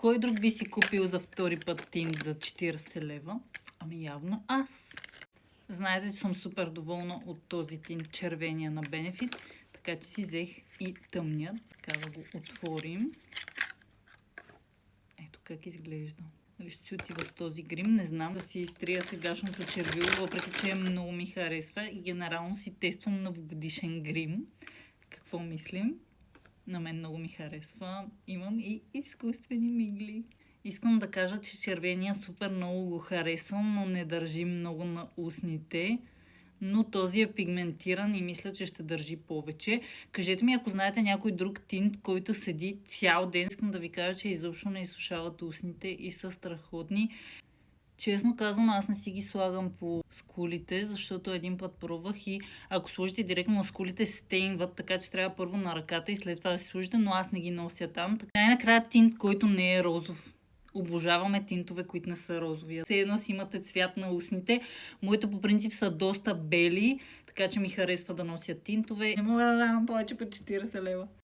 Кой друг би си купил за втори път тинт за 40 лева? Ами явно аз. Знаете, че съм супер доволна от този тинт, червения на Benefit, така че си взех и тъмния. Така да го отворим. Ето как изглежда. Дали ще си отива с този грим, не знам. Да си изтрия сегашното червило, въпреки че много ми харесва и генерално си тествам новогодишен грим. Какво мислим? На мен много ми харесва. Имам и изкуствени мигли. Искам да кажа, че червения супер много го харесвам, но не държи много на устните. Но този е пигментиран и мисля, че ще държи повече. Кажете ми, ако знаете някой друг тинт, който седи цял ден. Искам да ви кажа, че изобщо не изсушават устните и са страхотни. Честно казвам, аз не си ги слагам по скулите, защото един път пробвах и ако сложите директно на скулите, стейнват, така че трябва първо на ръката и след това да си сложите, но аз не ги нося там. Така най-накрая тинт, който не е розов. Обожаваме тинтове, които не са розови. Все едно си имате цвят на устните. Моите по принцип са доста бели, така че ми харесва да нося тинтове. Не мога да давам повече по 40 лева.